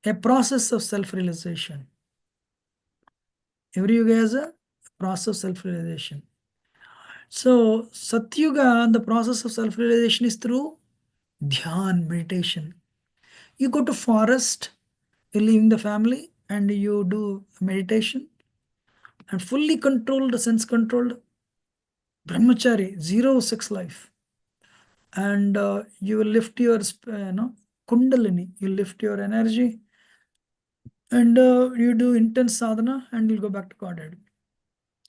a process of self-realization. Every yuga has a process of self-realization. So Satyuga, the process of self-realization is through dhyan, meditation. You go to forest, you leave the family, and you do meditation, and fully controlled, sense-controlled brahmachari, zero sex life, and you will lift your, kundalini. You lift your energy, and you do intense sadhana, and you'll go back to Godhead.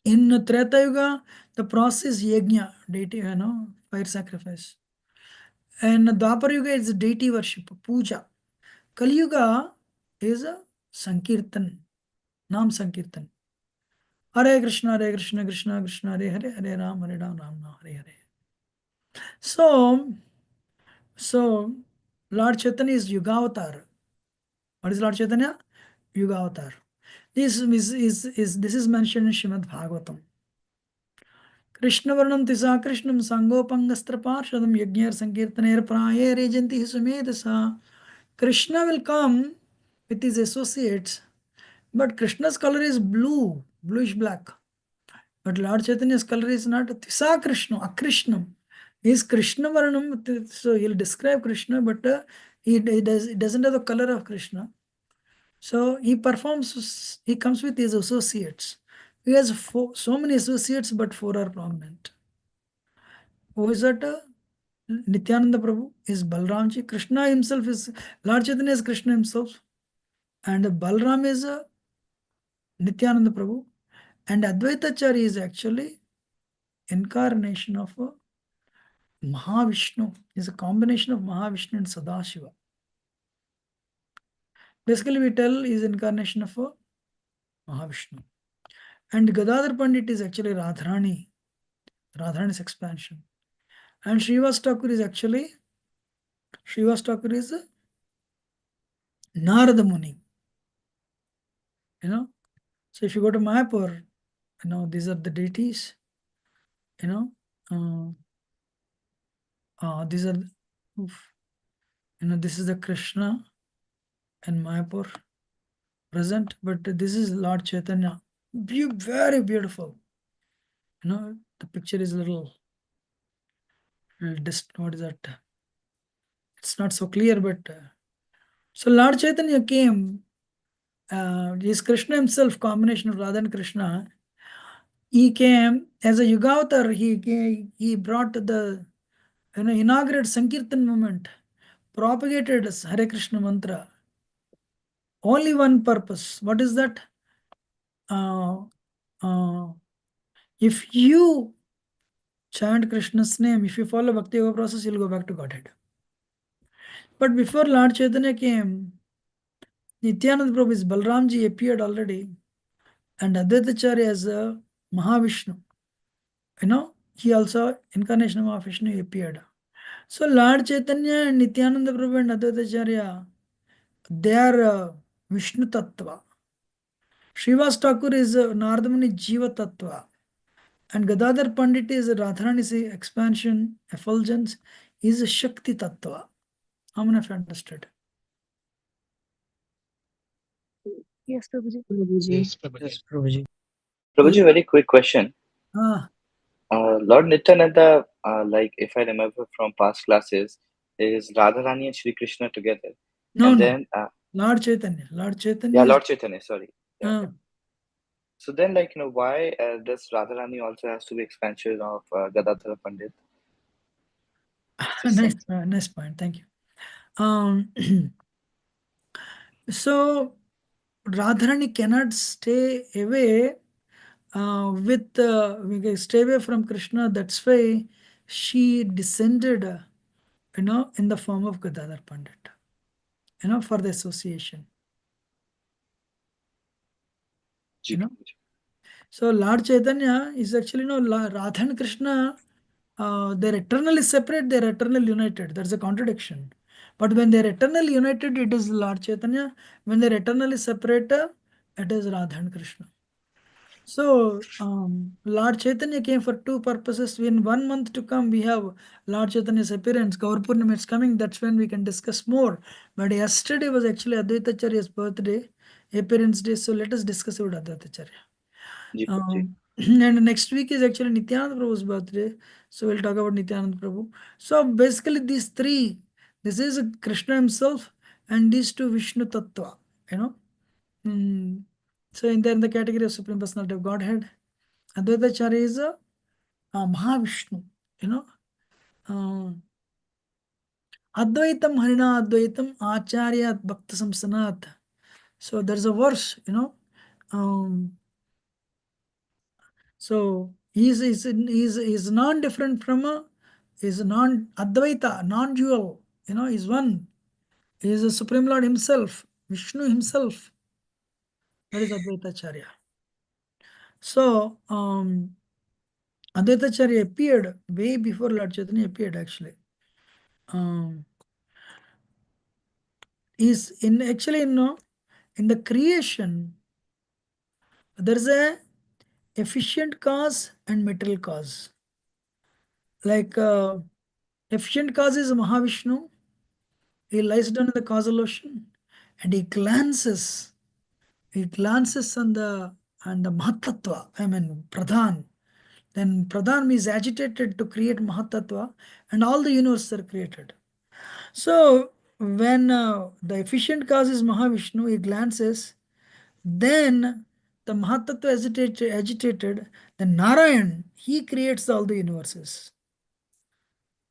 In Treta Yuga, the process is yajna, deity, fire sacrifice. And Dwapar Yuga is deity worship, puja. Kali Yuga is a Sankirtan, Nam Sankirtan. Hare Krishna, Krishna Krishna, Hare Hare, Hare Ram, Ram Ram, Hare Hare. So Lord Chaitanya is Yugavatar. What is Lord Chaitanya? Yugavatar. This is mentioned in Srimad Bhagavatam. Krishna Varnam Tisa Krishnam Sangopangastra Parshadam Yajnir Sankirtaner Praye Rejanti Sumedasa. Krishna will come with his associates, but Krishna's color is blue, bluish black. But Lord Chaitanya's color is not Tisa Krishna, Akrishnam. He is Krishna Varnam, so he'll describe Krishna, but he doesn't have the color of Krishna. So he comes with his associates. He has so many associates, but 4 are prominent. Who is that? Nityananda Prabhu is Balramji. Krishna himself is, Lord Chaitanya is Krishna himself. And Balram is Nityananda Prabhu. And Advaitacharya is actually incarnation of Mahavishnu. Is a combination of Mahavishnu and Sadashiva. Basically, we tell is incarnation of Mahavishnu. And Gadadhar Pandit is actually Radharani. Radharani's expansion. And Srivas Thakur is actually Narada Muni. So if you go to Mayapur, these are the deities. These are, this is the Krishna and Mayapur present, but this is Lord Chaitanya. Very beautiful. The picture is a little what is that? It's not so clear, but so Lord Chaitanya came. Is Krishna himself, combination of Radha and Krishna. He came as a Yugavatar. He brought the inaugurated Sankirtan movement, propagated Hare Krishna mantra. Only one purpose. What is that? If you chant Krishna's name, if you follow Bhakti Yoga process, you'll go back to Godhead. But before Lord Chaitanya came, Nityananda Prabhu is Balramji appeared already, and Advaitacharya as Mahavishnu. He also, incarnation of Mahavishnu, appeared. So Lord Chaitanya and Nityananda Prabhu and Advaitacharya, they are Vishnu Tattva. Srivas Thakur is Nardamani Jiva Tattva. And Gadadhar Pandit is Radharani's expansion, effulgence, is a Shakti Tattva. How many of you understood? Yes, Prabhuji. Yes, Prabhuji. Yes, Prabhuji. Prabhuji, very quick question. Lord Nityananda, like if I remember from past classes, is Radharani and Shri Krishna together. No, and no. then Lord Chaitanya. Lord Chaitanya. Yeah, is, Lord Chaitanya, sorry. Yeah. uh, So then, why does Radharani also has to be expansion of Gadadhar Pandit? nice point. Thank you. So Radharani cannot stay away stay away from Krishna. That's why she descended, in the form of Gadadhar Pandit, for the association. So Lord Chaitanya is actually, Radha and Krishna, they're eternally separate, they're eternally united. That's a contradiction. But when they're eternally united, it is Lord Chaitanya. When they're eternally separate, it is Radha and Krishna. So, Lord Chaitanya came for two purposes. In 1 month to come, we have Lord Chaitanya's appearance. Gaur Purnima is coming. That's when we can discuss more. But yesterday was actually Advaita Acharya's birthday, appearance day. So let us discuss about Advaita Acharya. Ji Prabhuji. And next week is actually Nityananda Prabhu's birthday. So we'll talk about Nityananda Prabhu. So basically these three, this is Krishna himself and these two Vishnu Tattva, you know. So in the category of Supreme Personality of Godhead, Advaita Acharya is a Mahavishnu, you know. Advaitam Harina Advaitam Acharya Bhakta Samsanat. So there's a verse, you know. So he's non-different from a is non-Advaita, non-dual, you know, is one. He is the Supreme Lord himself, Vishnu himself. That is Advaita Acharya. So Advaita Acharya appeared way before Lord Chaitanya appeared actually. Is in actually in the creation there is a efficient cause and material cause. Like efficient cause is Mahavishnu. He lies down in the causal ocean and he glances on the Mahatattva, I mean Pradhan. Then Pradhan is agitated to create Mahatattva and all the universes are created. So when the efficient cause is Mahavishnu, he glances, then the Mahatattva agitated, then Narayan, he creates all the universes.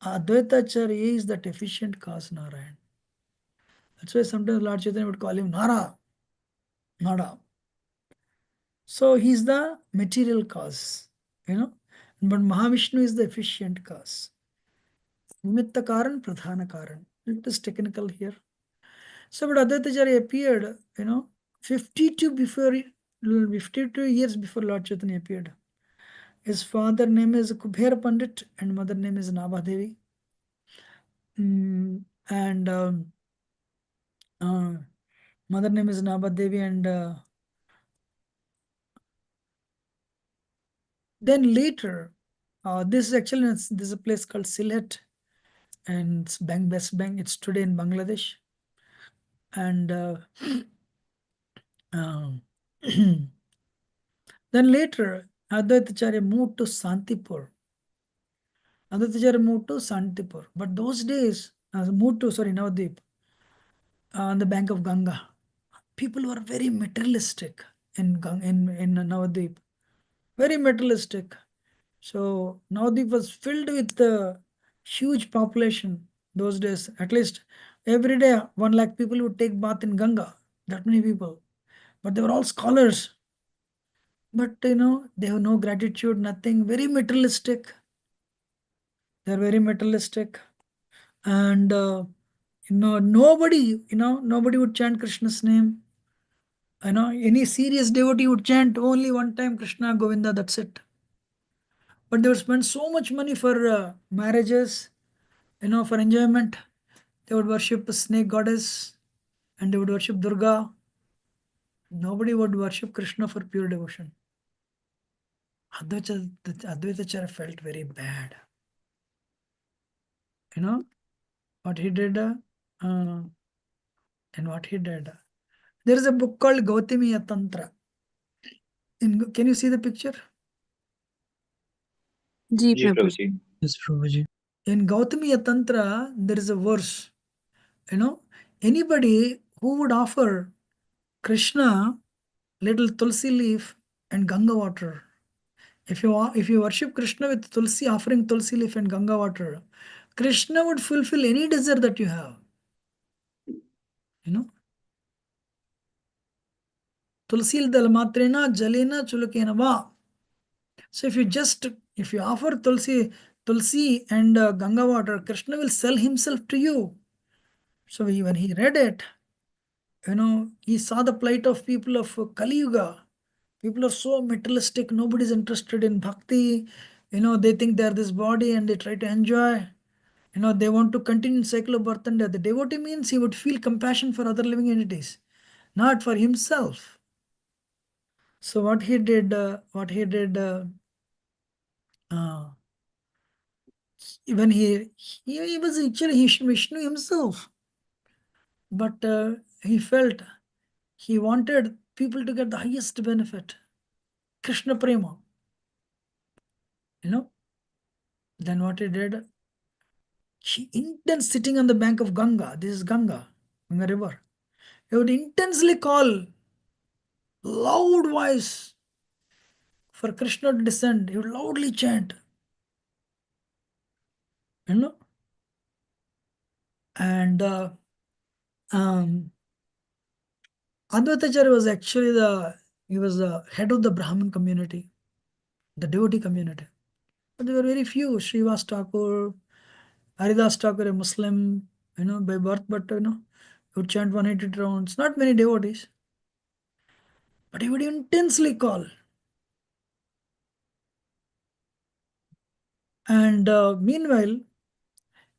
Advaita Acharya is that efficient cause Narayan. That's why sometimes Lord Chaitanya would call him Nara. So he's the material cause, you know. But Mahavishnu is the efficient cause. Nimitta Karan, Pradhana Karan. It is technical here. So, but Advaita Acharya appeared, 52 before 52 years before Lord Chaitanya appeared. His father name is Kubher Pandit and mother name is Nabha Devi. And mother name is Nabha Devi and then later, this is a place called Sylhet and it's West Bank. It's today in Bangladesh. And um, then later, Advaita Acharya moved to Santipur. Advaita Acharya moved to Santipur. But those days, moved to, sorry, Navadvip, on the bank of Ganga. People were very materialistic in Navadvip. Very materialistic. So Navadvip was filled with huge population those days. At least every day, 1 lakh people would take bath in Ganga. That many people. But they were all scholars. But they have no gratitude, nothing. Very materialistic. They're very materialistic. And nobody would chant Krishna's name. Any serious devotee would chant only one time Krishna Govinda, that's it. But they would spend so much money for marriages, for enjoyment. They would worship a snake goddess and they would worship Durga. Nobody would worship Krishna for pure devotion. Advaita Acharya felt very bad. You know what he did? And what he did. There is a book called Gautamiya Tantra. Can you see the picture? Ji ji Prabhu Prabhuji. Yes, Prabhuji. In Gautamiya Tantra, there is a verse. Anybody who would offer Krishna little tulsi leaf and Ganga water. If you worship Krishna with tulsi, offering tulsi leaf and Ganga water, Krishna would fulfill any desire that you have. Tulsi dal matrena jalena chulukena va. So if you offer tulsi and Ganga water, Krishna will sell himself to you. So when he read it, he saw the plight of people of Kali Yuga. People are so materialistic. Nobody's interested in bhakti. They think they're this body and they try to enjoy. They want to continue cycle of birth and death. The devotee means he would feel compassion for other living entities, not for himself. So what he did, even he was actually Vishnu himself, but he felt he wanted people to get the highest benefit, Krishna Prema, you know. Then what he did, he intense sitting on the bank of Ganga. This is Ganga River. He would intensely call, loud voice for Krishna to descend. He would loudly chant, you know. And um, Advaitacharya was actually he was the head of the Brahmin community, the devotee community. But there were very few. Srivas Thakur, Haridas Thakur, a Muslim, by birth, but he would chant 180 rounds. Not many devotees, but he would intensely call. And meanwhile,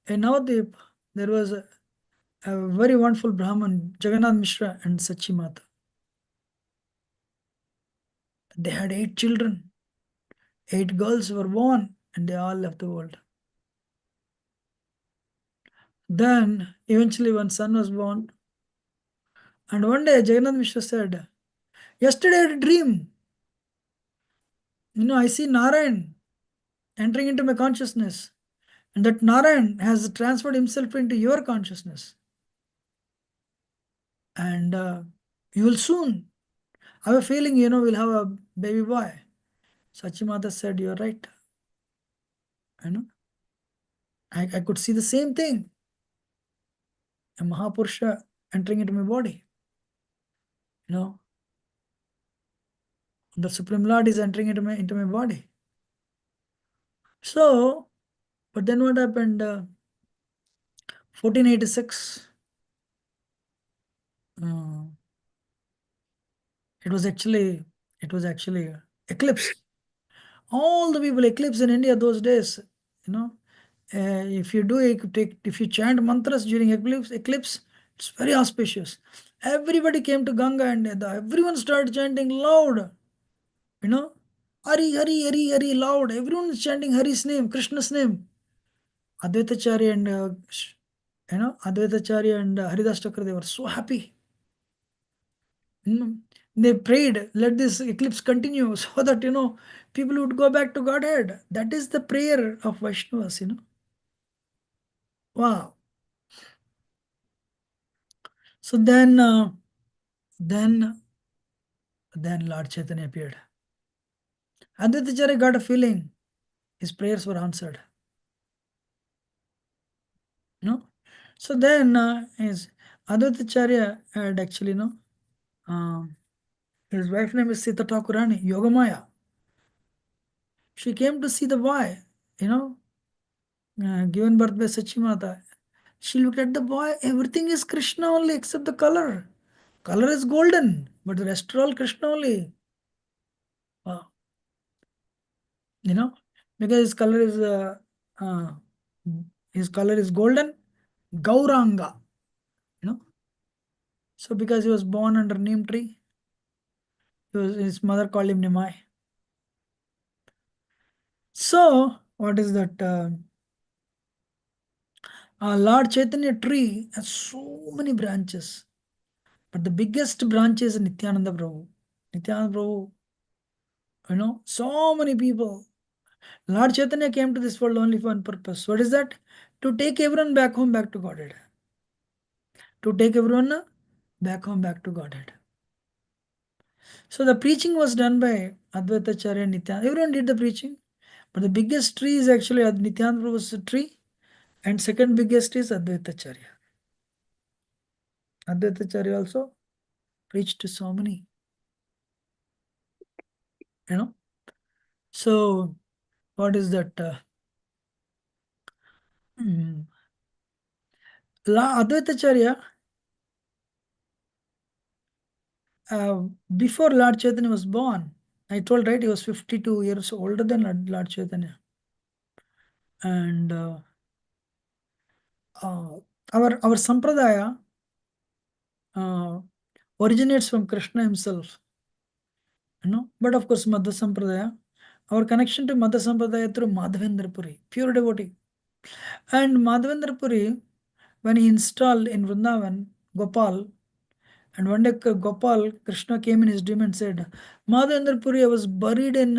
in Navadip, there was a very wonderful Brahman, Jagannath Mishra and Sachi Mata. They had 8 children. 8 girls were born, and they all left the world. Then, eventually, one son was born. And one day, Jagannath Mishra said, "Yesterday I had a dream. I see Narayan entering into my consciousness. And that Narayan has transferred himself into your consciousness. And you will soon have a feeling, we'll have a baby boy." Sachimata said, "You're right. I know. I could see the same thing. A Mahapurusha entering into my body. The Supreme Lord is entering into my body." So, but then what happened? 1486. Uh, it was actually eclipse. All the people eclipse in India those days. If you chant mantras during eclipse, it's very auspicious. Everybody came to Ganga and everyone started chanting loud. You know, Hari, Hari, Hari, Hari, loud. Everyone is chanting Hari's name, Krishna's name. Advaitacharya and Advaitacharya and Haridas Thakur, they were so happy. They prayed, let this eclipse continue so that people would go back to Godhead. That is the prayer of Vaishnavas. Wow. So then Lord Chaitanya appeared. Advaitacharya got a feeling his prayers were answered. No? So then his Advaitacharya had actually, um, his wife name is Sita Thakurani, Yogamaya. She came to see the boy, given birth by Sachimata. She looked at the boy, everything is Krishna only except the color. Color is golden, but the rest are all Krishna only. Wow. Because uh, his color is golden, Gauranga. You know, so because he was born under neem tree, his mother called him Nimai. So what is that? Lord Chaitanya tree has so many branches, but the biggest branch is Nityananda Prabhu. Nityananda Prabhu, so many people. Lord Chaitanya came to this world only for one purpose. What is that? To take everyone back home, back to Godhead. To take everyone back home, back to Godhead. So the preaching was done by Advaitacharya and Nityananda. Everyone did the preaching. But the biggest tree is actually Nityananda Prabhu's tree. And second biggest is Advaitacharya. Advaitacharya also preached to so many. So what is that? Advaitacharya, before Lord Chaitanya was born, I told, right, he was 52 years older than Lord Chaitanya. And our sampradaya originates from Krishna himself. But of course, Madhva Sampradaya, our connection to Madhva Sampradaya through Madhavendra Puri, pure devotee. And Madhavendra Puri, when he installed in Vrindavan, Gopal, and one day Gopal, Krishna came in his dream and said, Madhavendra Puri, I was buried in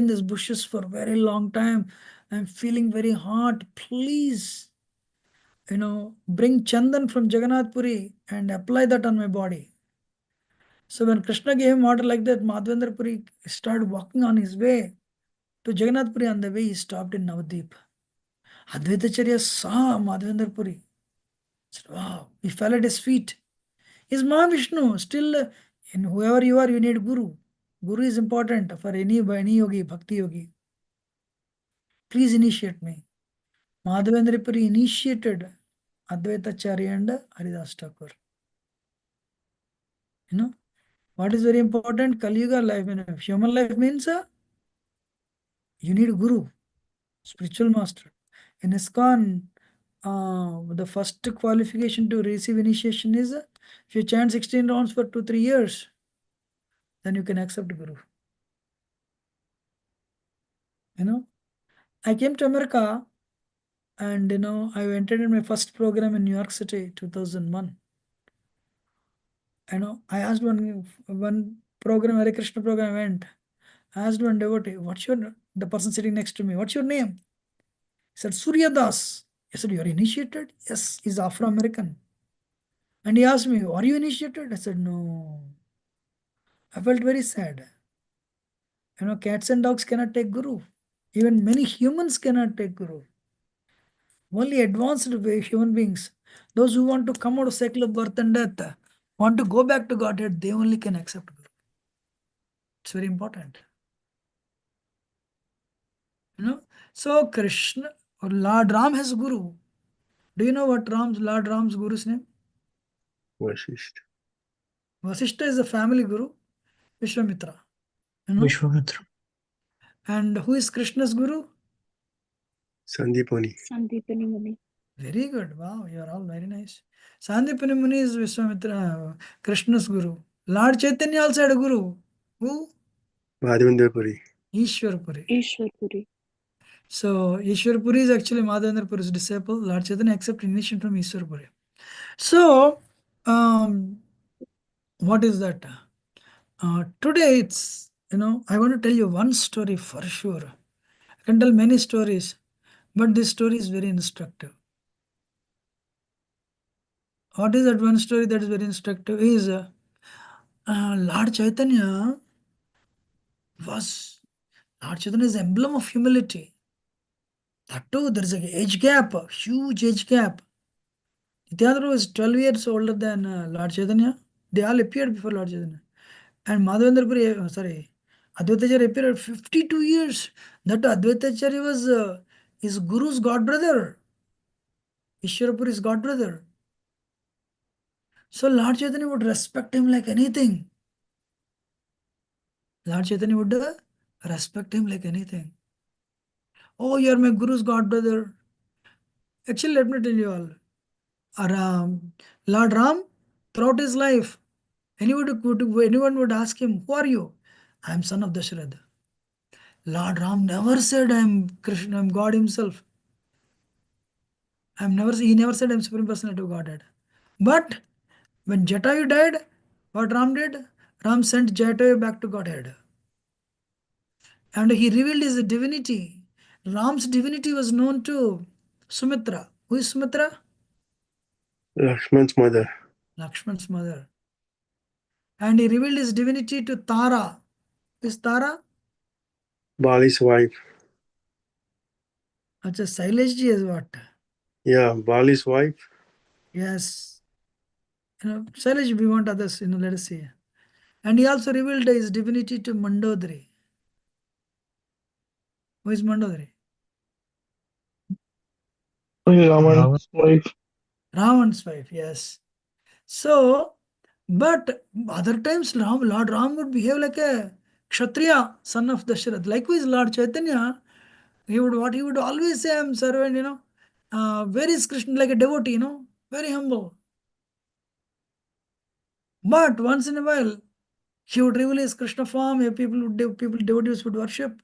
these bushes for a very long time. I'm feeling very hot. Please, bring Chandan from Jagannath Puri and apply that on my body. So when Krishna gave him order like that, Madhavendra Puri started walking on his way to Jagannath Puri. On the way, he stopped in Navadvip. Advaitacharya saw Madhavendra Puri. Said, wow, he fell at his feet. He's Mahavishnu. Still, in whoever you are, you need Guru. Guru is important for any yogi, bhakti yogi. Please initiate me. Madhavendra Puri initiated Advaitacharya and Haridas Thakur. What is very important? Kali Yuga life, human life means you need Guru, spiritual master. In ISKCON, the first qualification to receive initiation is if you chant 16 rounds for 2-3 years, then you can accept Guru. I came to America and I entered in my first program in New York City, 2001. I asked one program, Hare Krishna program, I went. I asked one devotee, the person sitting next to me, what's your name? He said, Surya Das. I said, you're initiated? Yes, he's Afro-American. And he asked me, are you initiated? I said, no. I felt very sad. Cats and dogs cannot take Guru. Even many humans cannot take Guru. Only advanced human beings, those who want to come out of cycle of birth and death, want to go back to Godhead, they only can accept Guru. It's very important. So Krishna or Lord Ram has Guru. Do you know what Lord Ram's Guru's name? Vasishtha. Vasishtha is the family Guru, Vishwamitra. Vishwamitra. And who is Krishna's Guru? Sandipani. Sandipani Muni. Very good. Wow, you are all very nice. Sandipani Muni is Vishwamitra, Krishna's Guru. Lord Chaitanya also had a Guru. Who? Madhavendra Puri. Ishwarpuri. Ishwarpuri. So Ishwarpuri is actually Madhavendra Puri's disciple. Lord Chaitanya accepted initiation from Ishwarpuri. So, what is that? Today it's, I want to tell you one story for sure. I can tell many stories, but this story is very instructive. What is that one story that is very instructive is Lord Chaitanya is emblem of humility. That too, there is an age gap, a huge age gap. Nityananda was 12 years older than Lord Chaitanya. They all appeared before Lord Chaitanya. And Madhavendra Puri, Advaitacharya appeared at 52 years. That Advaitacharya was his Guru's god brother. Ishwarapuri's god brother. So Lord Chaitanya would respect him like anything. Lord Chaitanya would respect him like anything. Oh, you are my Guru's god brother. Actually, let me tell you all. Lord Ram, throughout his life, anyone would ask him, who are you? I am son of Dasharatha. Lord Ram never said I am Krishna, I am God himself. He never said I am Supreme Personality of Godhead. But when Jatayu died, what Ram did? Ram sent Jatayu back to Godhead. And he revealed his divinity. Ram's divinity was known to Sumitra. Who is Sumitra? Lakshman's mother. Lakshman's mother. And he revealed his divinity to Tara. Who is Tara? Bali's wife. Acha, Saileshji is what? Yeah, Bali's wife. Yes. Saileshji, we want others, let us see. And he also revealed his divinity to Mandodari. Who is Mandodari? Ravan's wife. Ravan's wife, yes. So, but other times Lord Ram would behave like a Kshatriya, son of Dasharath. Likewise, Lord Chaitanya, he would always say, I'm servant, where is Krishna, like a devotee, very humble. But once in a while, He would reveal his Krishna form. Devotees would worship,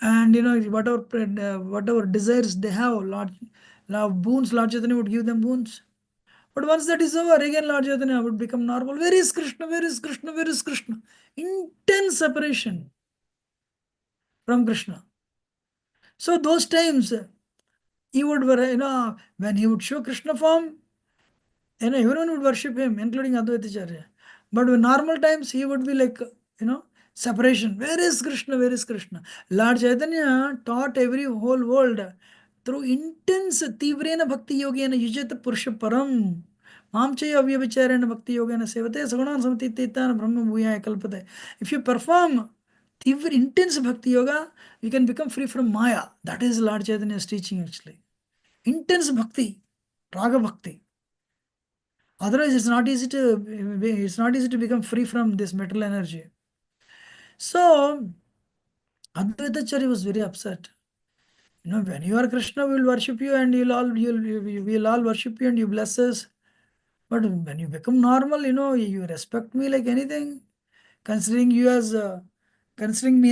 and whatever desires they have, Lord boons, Lord Chaitanya would give them boons. But once that is over, again Lord Chaitanya would become normal. Where is Krishna? Where is Krishna? Where is Krishna? Intense separation from Krishna. So those times, he would, when he would show Krishna form, everyone would worship him, including Advaitacharya. But in normal times, he would be like, separation. Where is Krishna? Where is Krishna? Lord Chaitanya taught every whole world through intense tivrena bhakti yogena yujata purusha param. Mamchaya avyavicharena bhakti yogena sevate sagunan samatititana brahma bhuyaya kalpate. If you perform intense bhakti yoga, you can become free from Maya. That is Lord Chaitanya's teaching actually. Intense bhakti, raga bhakti. Otherwise, it's not easy to become free from this metal energy. So Advaitacharya was very upset. When you are Krishna, we will worship you and we'll all worship you and you bless us. But when you become normal, you respect me like anything, considering me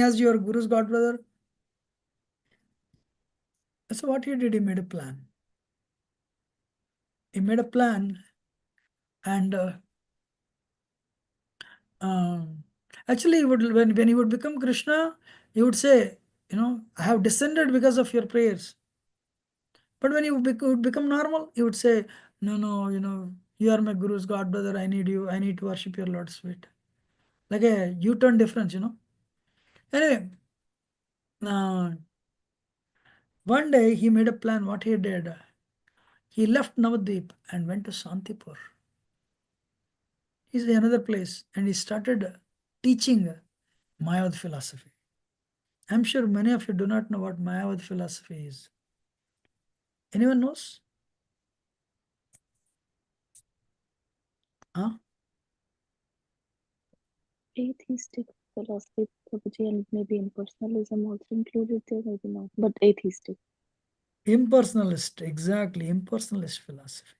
as your Guru's god brother. So what he did, he made a plan. He made a plan, and actually, when he would become Krishna, he would say, I have descended because of your prayers. But when he would become normal, he would say, no, you are my Guru's god brother. I need you. I need to worship your Lord's feet. Like a U-turn difference, Anyway, one day he made a plan. What he did, he left Navadvip and went to Santipur. Is another place, and he started teaching Mayavad philosophy. I'm sure many of you do not know what Mayavad philosophy is. Anyone knows? Huh? Atheistic philosophy, Prabhuji, and maybe impersonalism also included there, maybe not, but atheistic. Impersonalist, exactly, impersonalist philosophy.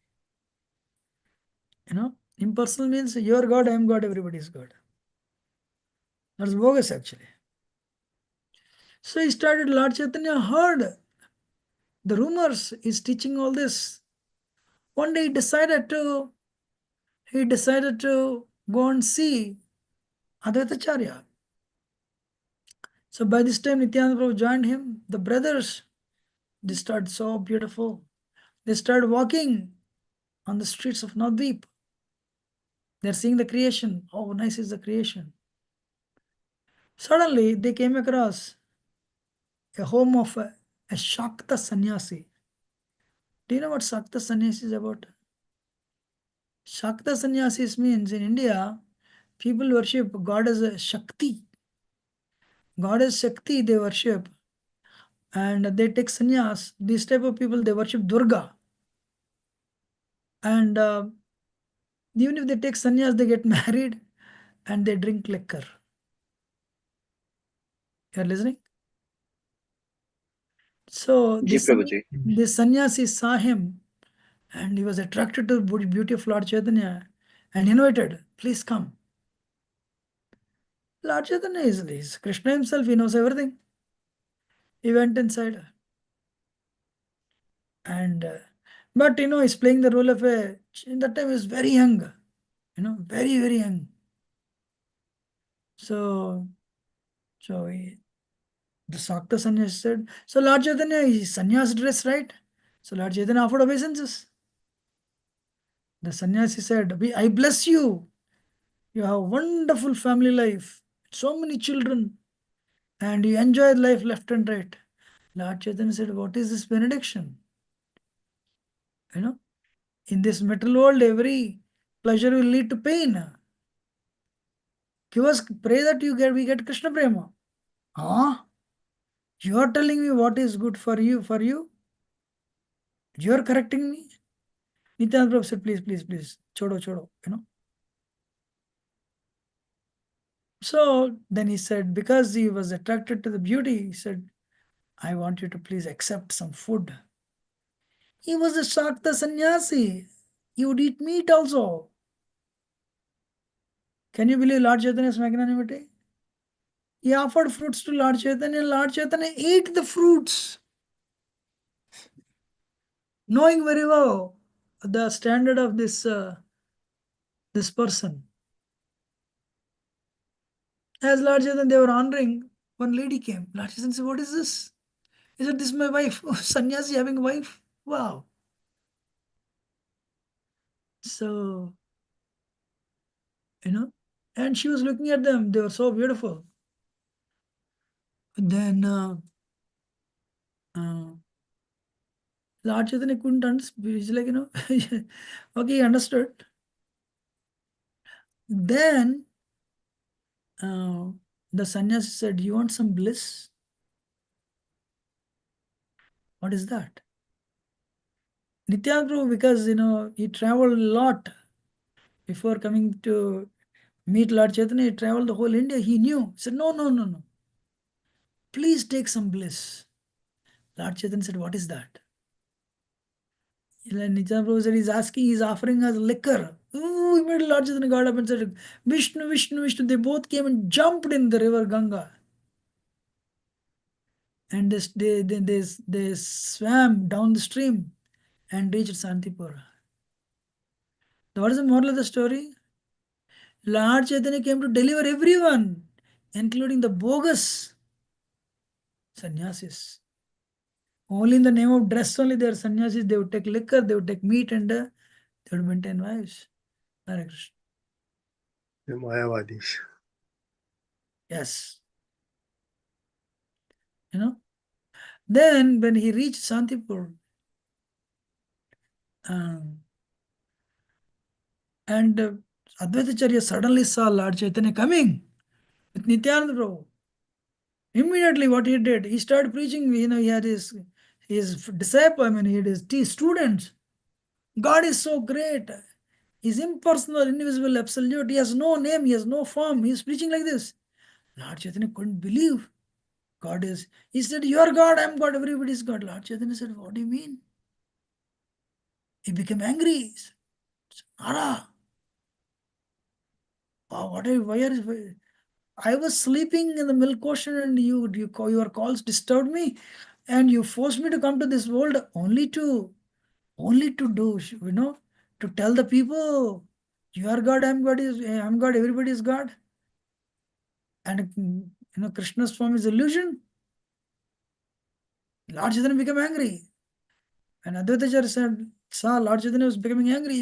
Impersonal means you're God, I'm God, everybody's God. That's bogus actually. So he started, Lord Chaitanya heard the rumors, he's teaching all this. One day he decided to go and see Advaitacharya. So by this time Nityananda Prabhu joined him. The brothers, they started so beautiful. They started walking on the streets of Navadvip. They're seeing the creation. Oh, nice is the creation. Suddenly they came across a home of a Shakta sannyasi. Do you know what Shakta sannyasi is about? Shakta sannyasis means in India, people worship God as a Shakti. God as Shakti they worship, and they take sannyas. These type of people, they worship Durga. And even if they take sannyas, they get married and they drink liquor. You are listening? So Ji Prabhuji. this sannyasi saw him and he was attracted to the beauty of Lord Chaitanya and invited, please come. Lord Chaitanya is Krishna himself, he knows everything. He went inside and but he's playing the role of in that time he was very young, very, very young. So the Sakta sannyasi said, so Lord Chaitanya is sannyas dress, right? So Lord Chaitanya offered obeisances. The sannyasi said, I bless you. You have a wonderful family life, so many children, and you enjoy life left and right. Lord Chaitanya said, what is this benediction? In this material world, every pleasure will lead to pain. Give us, pray that we get Krishna Prema. Huh? You are telling me what is good for you? You are correcting me? Nityananda Prabhu said, please, chodo, So then he said, because he was attracted to the beauty, he said, I want you to please accept some food. He was a Shakta sannyasi. He would eat meat also. Can you believe Lord Chaitanya's magnanimity? He offered fruits to Lord Chaitanya, and Lord Chaitanya ate the fruits, knowing very well the standard of this person. As Lord Chaitanya, they were honoring, one lady came. Lord Chaitanya said, "What is this?" He said, "This is my wife." Oh, sannyasi having a wife? Wow. So, and she was looking at them. They were so beautiful. Then Lord Chaitanya couldn't understand. He's like, okay, he understood. Then the sannyasi said, "You want some bliss?" What is that? Nityananda Prabhu, because he traveled a lot before coming to meet Lord Chaitanya, he traveled the whole India. He knew. He said, "No, no, no, no. Please take some bliss." Lord Chaitanya said, "What is that?" Nityananda Prabhu said, he's offering us liquor. Ooh, immediately Lord Chaitanya got up and said, "Vishnu, Vishnu, Vishnu." They both came and jumped in the river Ganga. And they swam down the stream and reached Santipur. What is the moral of the story? Lord Chaitanya came to deliver everyone, including the bogus sannyasis. Only in the name of dress only they are sannyasis. They would take liquor, they would take meat, and they would maintain wives. Hare Krishna. The Mayavadis. Yes. Then when he reached Santipur, and Advaitacharya suddenly saw Lord Chaitanya coming with Nityananda Prabhu. Immediately what he did, he started preaching, he had his disciple, he had his students. God is so great. He's impersonal, invisible, absolute. He has no name, he has no form. He's preaching like this. Lord Chaitanya couldn't believe God is. He said, "You are God, I am God, everybody is God." Lord Chaitanya said, "What do you mean?" He became angry. He said, "Nara, why are I was sleeping in the milk ocean and your calls disturbed me and you forced me to come to this world only to do, to tell the people, you are God, I'm God, everybody is God. And Krishna's form is illusion." Lord Chaitanya became angry. And Advaitacharya saw Lord Chaitanya was becoming angry.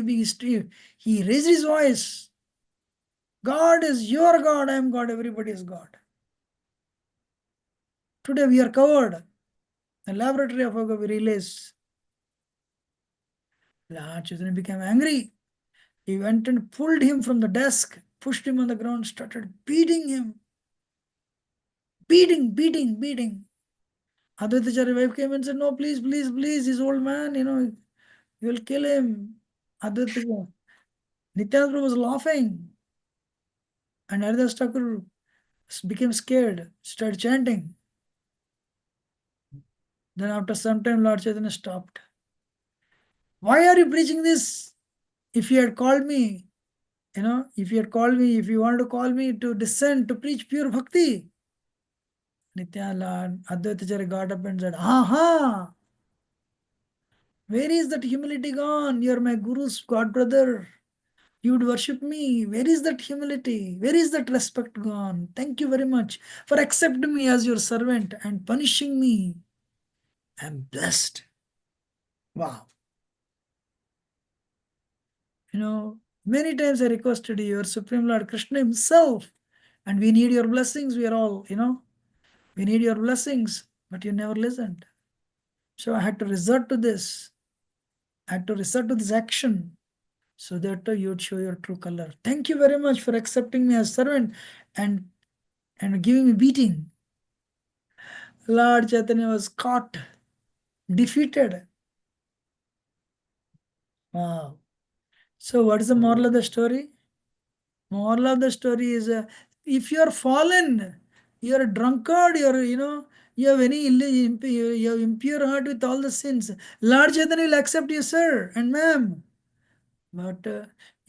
He raised his voice. God is your God, I am God, everybody is God. Today we are covered. The laboratory of yoga we release. Lord Chaitanya became angry. He went and pulled him from the desk, pushed him on the ground, started beating him. Beating. Advaitacharya wife came and said, "No, please, please, please, this old man, you will kill him." Advaitacharya. Nityananda Prabhu was laughing. And Haridas Thakur became scared, started chanting. Then after some time, Lord Chaitanya stopped. "Why are you preaching this? If you had called me, if you wanted to call me to descend to preach pure bhakti." Nityananda, Advaitacharya got up and said, "Aha! Where is that humility gone? You are my guru's god brother. You would worship me. Where is that humility? Where is that respect gone? Thank you very much for accepting me as your servant and punishing me. I am blessed." Wow. Many times I requested your Supreme Lord Krishna himself, and we need your blessings. We are all, we need your blessings, but you never listened. So I had to resort to this. I had to resort to this action so that you would show your true color. Thank you very much for accepting me as servant and giving me beating. Lord Chaitanya was caught, defeated. Wow. So what is the moral of the story? Moral of the story is, if you are fallen, you are a drunkard, you have you have impure heart with all the sins, Lord Chaitanya will accept you, sir and ma'am. But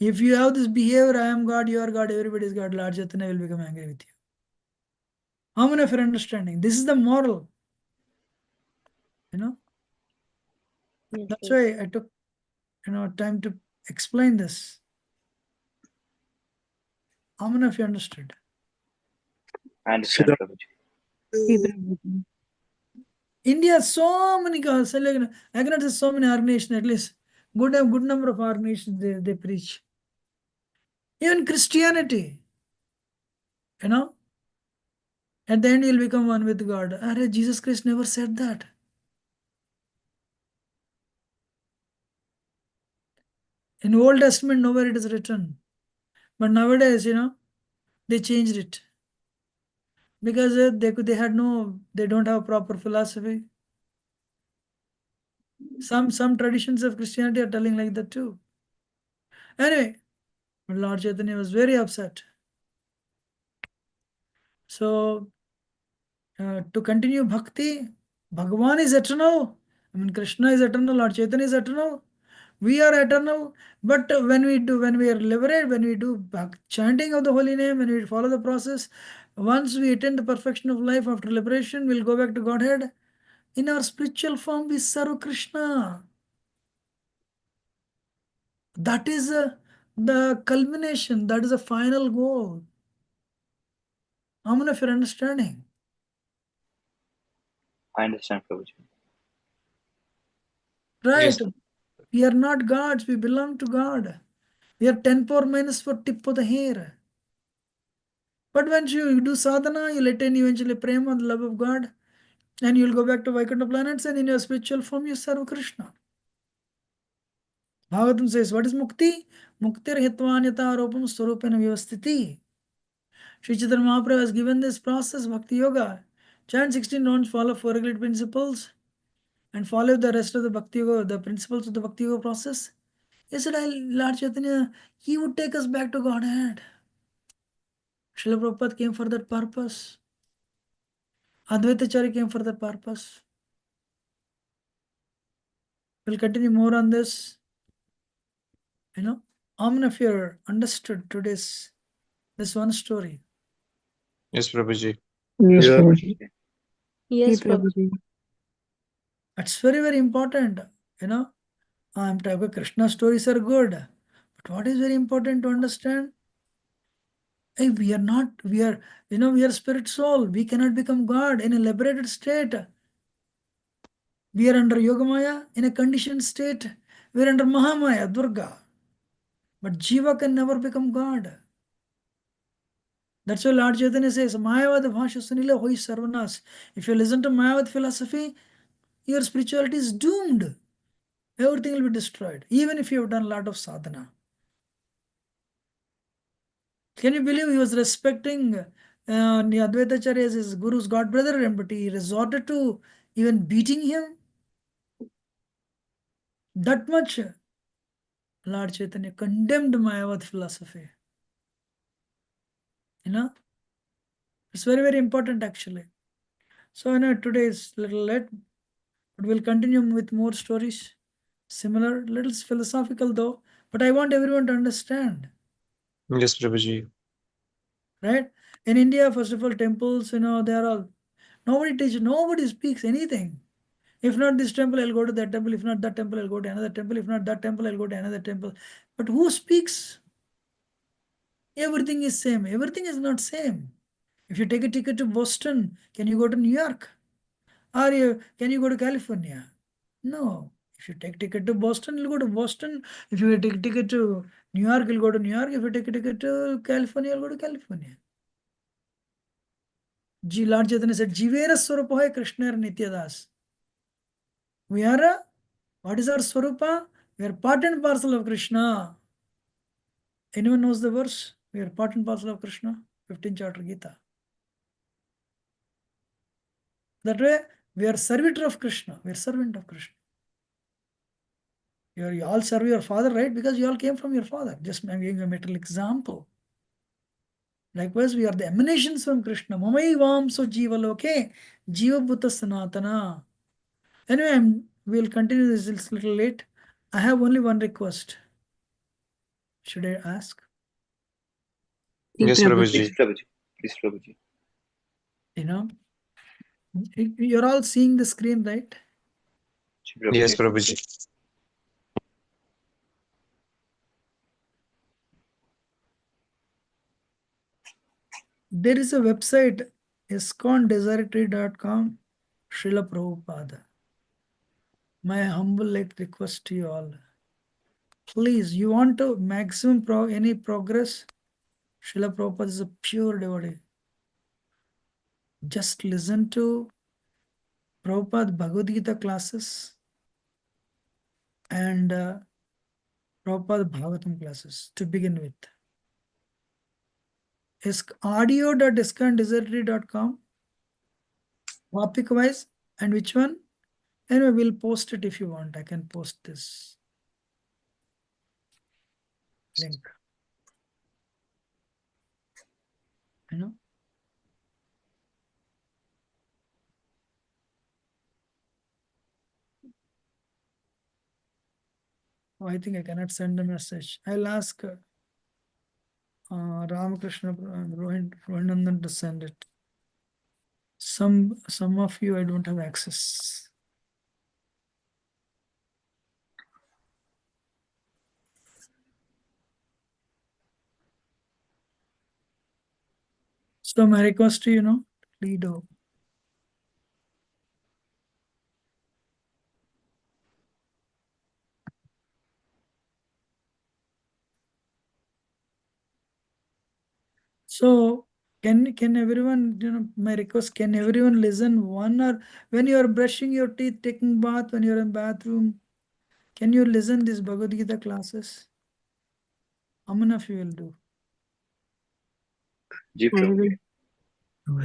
If you have this behavior, I am God, you are God, everybody is God, Lord Chaitanya will become angry with you. How many of you are understanding? This is the moral. Yes, That's yes. why I took time to explain this. How many of you understood? I understand, Siddha- Prabhuji. India has so many girls. I cannot say so many organizations, at least good number of organizations they preach. Even Christianity, at the end you'll become one with God. Jesus Christ never said that. In Old Testament, nowhere it is written. But nowadays, they changed it. Because they don't have proper philosophy. Some traditions of Christianity are telling like that too. Anyway, Lord Chaitanya was very upset. So to continue bhakti, Bhagavan is eternal. Krishna is eternal, Lord Chaitanya is eternal. We are eternal. But when we are liberated, when we do chanting of the holy name, when we follow the process, once we attain the perfection of life after liberation, we'll go back to Godhead. In our spiritual form, we serve Krishna. That is the culmination. That is the final goal. How many of you are understanding? I understand, Prabhuji. Right. Yes, We are not gods. We belong to God. We are 10 power minus for tip of the hair. But once you do sadhana, you'll attain eventually prema, the love of God, and you'll go back to Vaikuntha planets, and in your spiritual form, you serve Krishna. Bhagavatam says, what is mukti? Muktir hitvanyata aropam swarupena vyavastiti. Sri Chaitanya Mahaprabhu has given this process, Bhakti Yoga. Chant 16 rounds, follow 4 regular principles, and follow the rest of the Bhakti Yoga, the principles of the Bhakti Yoga process. He said, Lord Chaitanya, he would take us back to Godhead. Srila Prabhupada came for that purpose. Advaitacharya came for that purpose. We'll continue more on this. How many of you understood today's this one story? yes, Prabhuji. Yes, Yeah. Prabhuji. Yes, Keep Prabhuji. That's very, very important. I'm talking Krishna stories are good. But what is very important to understand? Hey, we are spirit soul. We cannot become God in a liberated state. We are under Yogamaya in a conditioned state. We are under Mahamaya, Durga. But Jiva can never become God. That's why Lord Chaitanya says, Mayavad Bhasha Sunila Hoi Sarvanas. If you listen to Mayavad philosophy, your spirituality is doomed. Everything will be destroyed, even if you have done a lot of sadhana. Can you believe he was respecting Advaitacharya as his guru's god brother, but he resorted to even beating him? That much Lord Chaitanya condemned Mayavad philosophy. It's very, very important actually. So today is little late, but we'll continue with more stories. Similar, little philosophical though, but I want everyone to understand. Yes, Prabhuji. Right? In India, first of all, temples, they are all, nobody teaches, nobody speaks anything. If not this temple, I'll go to that temple. If not that temple, I'll go to another temple. If not that temple, I'll go to another temple. But who speaks? Everything is same. Everything is not same. If you take a ticket to Boston, can you go to New York? Or can you go to California? No. If you take ticket to Boston, you'll go to Boston. If you take ticket to New York, you'll go to New York. If you take a ticket to California, you'll go to California. Lord Chaitanya said, Jivera Swarupa Krishna Nityadas. We are, what is our Swarupa? We are part and parcel of Krishna. Anyone knows the verse? We are part and parcel of Krishna. 15th chapter Gita. That way, we are servitor of Krishna. We are servant of Krishna. You all serve your father, right? Because you all came from your father. Just I'm giving a material example. Likewise, we are the emanations from Krishna. Mamai Vamso Jiva Loke, Jiva Bhuta Sanatana. Anyway, we'll continue this. It's a little late. I have only one request. Should I ask? Yes, Prabhuji. Please, Prabhuji. Please, Prabhuji. You know, you're all seeing the screen, right? Ji, Prabhuji. Yes, Prabhuji. There is a website, iskondesiratory.com, Srila Prabhupada. My humble request to you all. Please, you want to maximum any progress? Srila Prabhupada is a pure devotee. Just listen to Prabhupada Bhagavad Gita classes and Prabhupada Bhagavatam classes to begin with. Audio.iskondesiratory.com, topic wise, and which one? Anyway, we'll post it if you want. I can post this link. You know? Oh, I think I cannot send a message. I'll ask Ramakrishna Rohinandan to send it. Some of you I don't have access. So my request to you, Lido. So can everyone, my request, can everyone listen one or when you are brushing your teeth, taking bath, when you're in bathroom, can you listen these Bhagavad Gita classes? How many of you will do? Ji, Prabhuji. I will,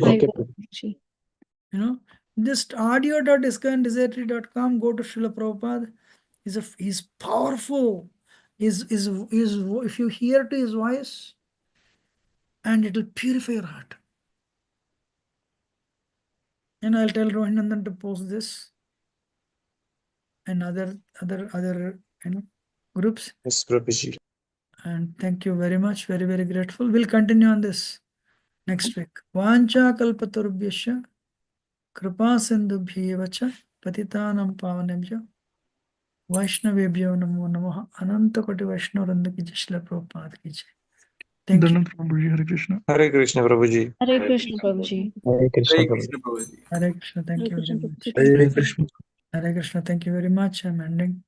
Prabhuji. Just audio.iskondesiratory.com, go to Srila Prabhupada. He's powerful. If you hear to his voice, and it will purify your heart. And I'll tell Rohinandan to post this and other groups. Yes, Prabhuji. And thank you very much. Very, very grateful. We'll continue on this next week. Vancha kalpaturubhyasya kripa sindhubhyevacha patitanam pavanebhyo Vaishnavebhyo namo namaha Ananta Koti Vaishnavrinda ki jai, Srila Prabhupada ki jai. Thank you. Dhananjay Prabhuji, Hare Krishna. Hare Krishna, Prabhuji. Hare Krishna, Prabhuji. Hare Krishna, Hare Prabhuji. Krishna, Prabhuji. Hare Krishna. Thank Hare you Krishna, very much. Prabhuji. Hare Krishna. Hare Krishna. Thank you very much. I'm ending.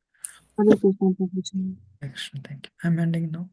Hare Krishna, Prabhuji. Hare Krishna. Thank you. I'm ending now.